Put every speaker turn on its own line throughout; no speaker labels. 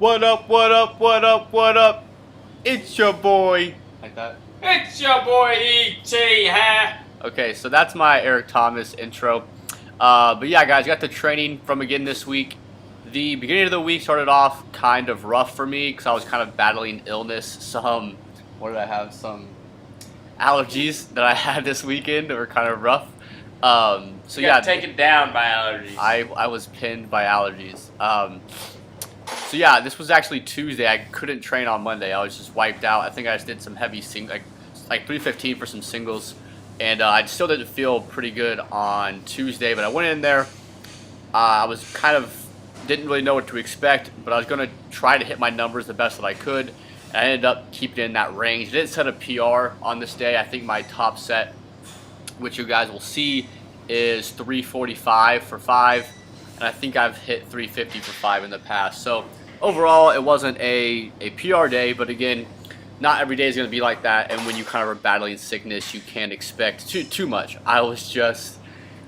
What up, what up, what up, what up? It's your boy. Like that?
It's your boy E.T. here.
Okay, so that's my Eric Thomas intro. But yeah, guys, got the training from again this week. The beginning of the week started off kind of rough for me because I was kind of battling illness. Some allergies that I had this weekend that were kind of rough. So
You
yeah,
got taken down by allergies.
I was pinned by allergies. So yeah, this was actually Tuesday. I couldn't train on Monday. I was just wiped out. I think I just did some heavy like 315 for some singles, and I still didn't feel pretty good on Tuesday. But I went in there. I was didn't really know what to expect, but I was gonna try to hit my numbers the best that I could. And I ended up keeping it in that range. I didn't set a PR on this day. I think my top set, which you guys will see, is 345 for 5, and I think I've hit 350 for 5 in the past. So overall, it wasn't a PR day, but again, not every day is going to be like that, and when you kind of are battling sickness, you can't expect too much. I was just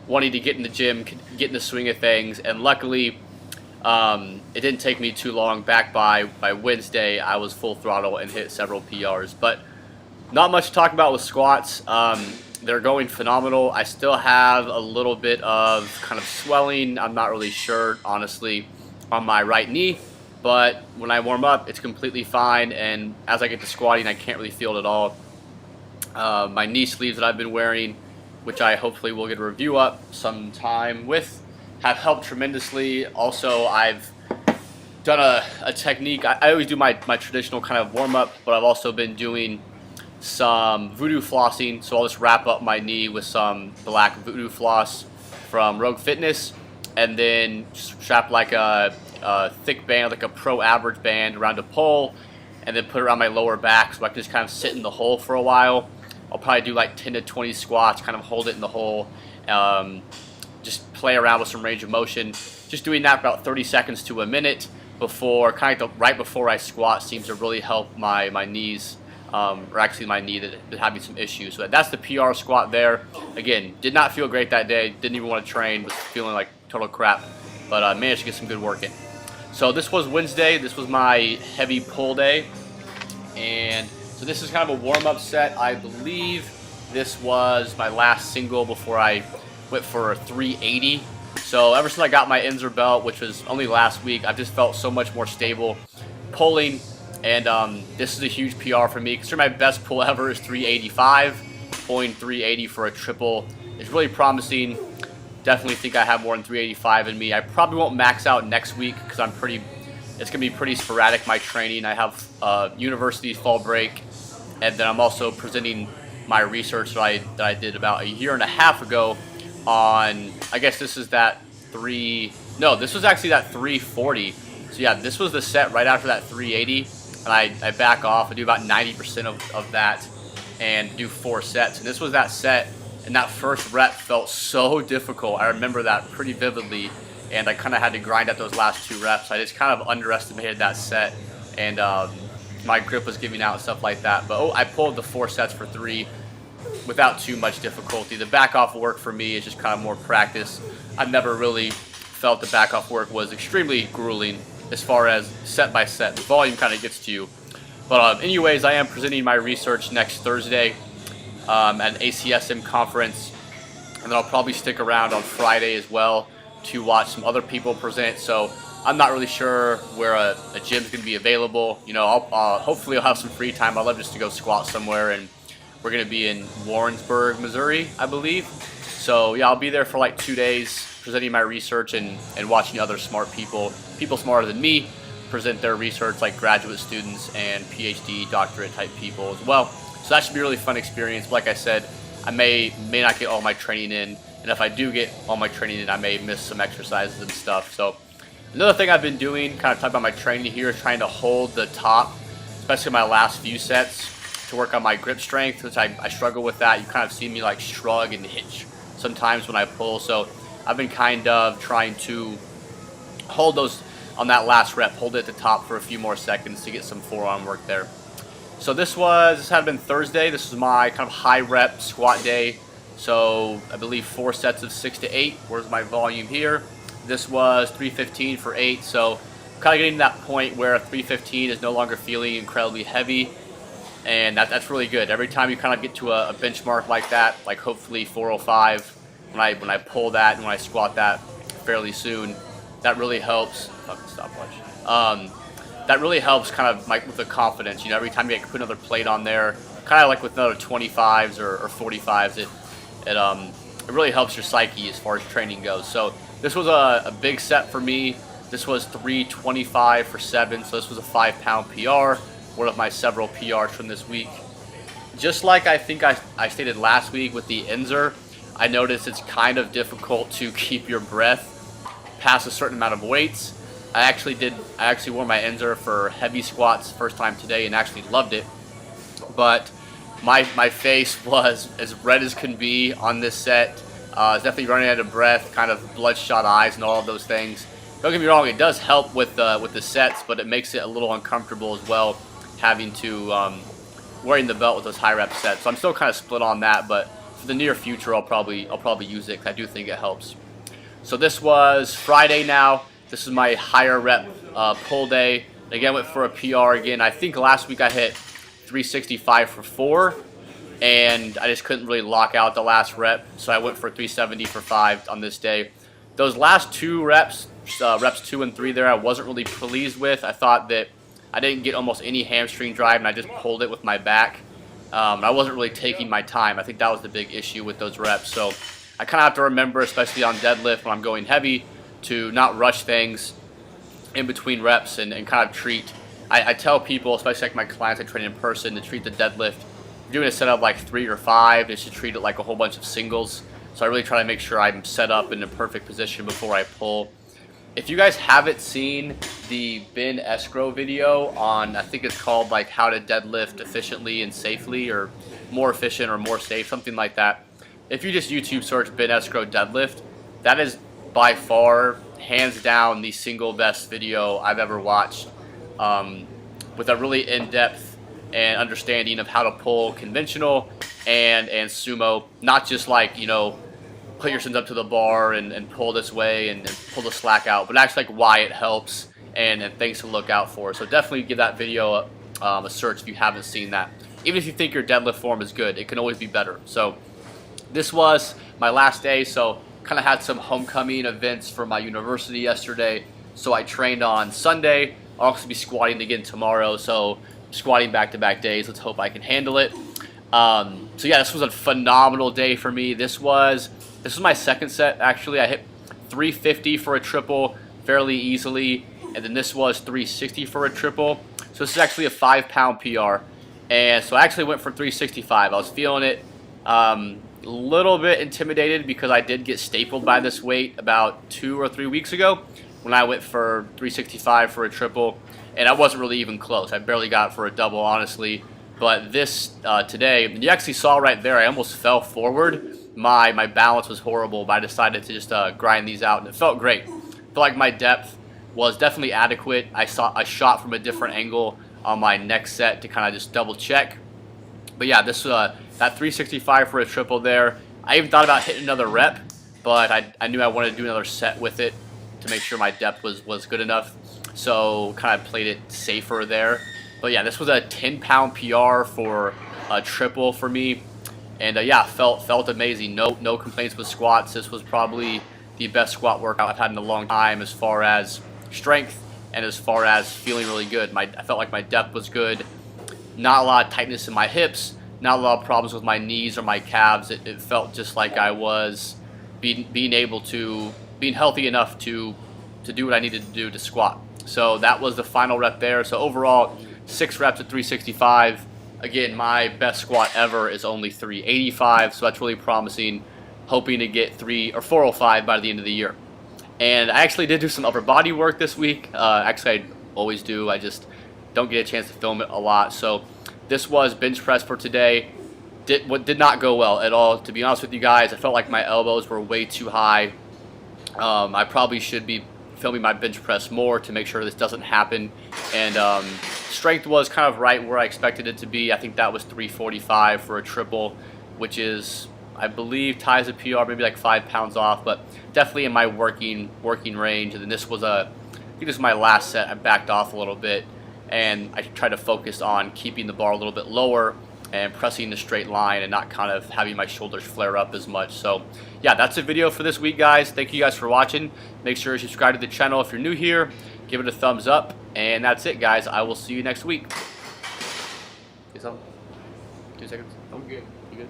wanting to get in the gym, get in the swing of things, and luckily it didn't take me too long. Back by Wednesday, I was full throttle and hit several PRs, but not much to talk about with squats. They're going phenomenal. I still have a little bit of kind of swelling. I'm not really sure, honestly, on my right knee, but when I warm up, it's completely fine, and as I get to squatting, I can't really feel it at all. My knee sleeves that I've been wearing, which I hopefully will get a review up sometime with, have helped tremendously. Also, I've done a technique. I always do my traditional kind of warm-up, but I've also been doing some voodoo flossing, so I'll just wrap up my knee with some black voodoo floss from Rogue Fitness, and then strap like a thick band, like a pro average band around a pole, and then put it around my lower back so I can just kind of sit in the hole for a while. I'll probably do like 10 to 20 squats, kind of hold it in the hole, just play around with some range of motion, just doing that for about 30 seconds to a minute before, right before I squat, seems to really help my knees. Or actually my knee that having some issues. So that's the PR squat there. Again, did not feel great that day. Didn't even want to train. Was feeling like total crap. But managed to get some good work in. So this was Wednesday. This was my heavy pull day. And so this is kind of a warm-up set. I believe this was my last single before I went for a 380. So ever since I got my Inzer belt, which was only last week, I've just felt so much more stable pulling. And this is a huge PR for me. Considering my best pull ever is 385. Pulling 380 for a triple is really promising. Definitely think I have more than 385 in me. I probably won't max out next week because it's gonna be pretty sporadic, my training. I have university fall break, and then I'm also presenting my research that I did about a year and a half ago on, I guess this is that this was actually that 340. So yeah, this was the set right after that 380. And I back off. I do about 90% of that and do 4 sets. And this was that set, and that first rep felt so difficult. I remember that pretty vividly, and I kind of had to grind out those last 2 reps. I just kind of underestimated that set, and my grip was giving out and stuff like that. But I pulled the 4 sets for 3 without too much difficulty. The back off work for me is just kind of more practice. I've never really felt the back off work was extremely grueling as far as set by set. The volume kind of gets to you. But anyways, I am presenting my research next Thursday at an ACSM conference, and then I'll probably stick around on Friday as well to watch some other people present. So I'm not really sure where a gym's going to be available. You know, hopefully I'll have some free time. I'd love just to go squat somewhere, and we're going to be in Warrensburg, Missouri, I believe. So yeah, I'll be there for like 2 days, presenting my research and watching other smart people smarter than me, present their research, like graduate students and PhD, doctorate type people as well. So that should be a really fun experience. But like I said, I may not get all my training in, and if I do get all my training in, I may miss some exercises and stuff. So another thing I've been doing, kind of talking about my training here, is trying to hold the top, especially my last few sets, to work on my grip strength, which I struggle with that. You kind of see me like shrug and hitch sometimes when I pull. So I've been kind of trying to hold those on that last rep, hold it at the top for a few more seconds to get some forearm work there. So this had been Thursday. This was my kind of high rep squat day. So I believe 4 sets of 6 to 8. Where's my volume here? This was 315 for 8. So kind of getting to that point where 315 is no longer feeling incredibly heavy, and that's really good. Every time you kind of get to a benchmark like that, like hopefully 405, when I pull that and when I squat that fairly soon, that really helps. Fucking stopwatch. That really helps kind of with the confidence. You know, every time you put another plate on there, kind of like with another 25s or 45s, it really helps your psyche as far as training goes. So this was a big set for me. This was 325 for 7, so this was a 5-pound PR, one of my several PRs from this week. Just like I think I stated last week with the Enzer, I noticed it's kind of difficult to keep your breath past a certain amount of weights. I actually wore my Enzer for heavy squats first time today and actually loved it. But my face was as red as can be on this set. I was definitely running out of breath, kind of bloodshot eyes and all of those things. Don't get me wrong, it does help with the sets, but it makes it a little uncomfortable as well, having to wearing the belt with those high rep sets. So I'm still kind of split on that, but for the near future, I'll probably use it because I do think it helps. So this was Friday now. This is my higher rep pull day. Again, went for a PR again. I think last week I hit 365 for 4, and I just couldn't really lock out the last rep, so I went for 370 for 5 on this day. Those last 2 reps, reps 2 and 3 there, I wasn't really pleased with. I thought that I didn't get almost any hamstring drive, and I just pulled it with my back. I wasn't really taking my time. I think that was the big issue with those reps. So I kind of have to remember, especially on deadlift when I'm going heavy, to not rush things in between reps and kind of treat. I tell people, especially like my clients I train in person, to treat the deadlift. If you're doing a setup like 3 or 5, they should treat it like a whole bunch of singles. So I really try to make sure I'm set up in a perfect position before I pull. If you guys haven't seen the Ben Escrow video on, I think it's called like how to deadlift efficiently and safely, or more efficient or more safe, something like that. If you just YouTube search Ben Escrow deadlift, that is by far, hands down, the single best video I've ever watched, with a really in-depth and understanding of how to pull conventional and sumo, not just like, you know, put your shins up to the bar and pull this way and pull the slack out, but actually like why it helps and things to look out for. So definitely give that video a search if you haven't seen that. Even if you think your deadlift form is good, it can always be better. So this was my last day, so kind of had some homecoming events for my university yesterday, so I trained on Sunday. I'll also be squatting again tomorrow, so squatting back-to-back days. Let's hope I can handle it. So yeah, this was a phenomenal day for me. This was my second set, actually. I hit 350 for a triple fairly easily, and then this was 360 for a triple. So this is actually a 5-pound PR, and so I actually went for 365. I was feeling it. A little bit intimidated because I did get stapled by this weight about 2 or 3 weeks ago when I went for 365 for a triple, and I wasn't really even close. I barely got for a double, honestly. But this today, you actually saw right there, I almost fell forward. My balance was horrible, but I decided to just grind these out, and it felt great. I felt like my depth was definitely adequate. I shot from a different angle on my next set to kind of just double check. But yeah, this that 365 for a triple there. I even thought about hitting another rep, but I knew I wanted to do another set with it to make sure my depth was good enough. So kind of played it safer there. But yeah, this was a 10-pound PR for a triple for me. And yeah, felt amazing. No complaints with squats. This was probably the best squat workout I've had in a long time as far as strength and as far as feeling really good. I felt like my depth was good. Not a lot of tightness in my hips. Not a lot of problems with my knees or my calves. It felt just like I was being healthy enough to do what I needed to do to squat. So that was the final rep there. So overall, 6 reps at 365. Again, my best squat ever is only 385, so that's really promising. Hoping to get 3 or 405 by the end of the year. And I actually did do some upper body work this week. Actually, I always do. I just don't get a chance to film it a lot. So this was bench press for today. Did not go well at all, to be honest with you guys. I felt like my elbows were way too high. I probably should be filming my bench press more to make sure this doesn't happen. And strength was kind of right where I expected it to be. I think that was 345 for a triple, which is, I believe, ties a PR, maybe like 5 pounds off, but definitely in my working range. And then this was a think this is my last set. I backed off a little bit, and I tried to focus on keeping the bar a little bit lower and pressing the straight line and not kind of having my shoulders flare up as much. So yeah, that's the video for this week, guys. Thank you guys for watching. Make sure you subscribe to the channel if you're new here. Give it a thumbs up, and that's it, guys. I will see you next week. Say something? 2 seconds?
I'm good.
You good?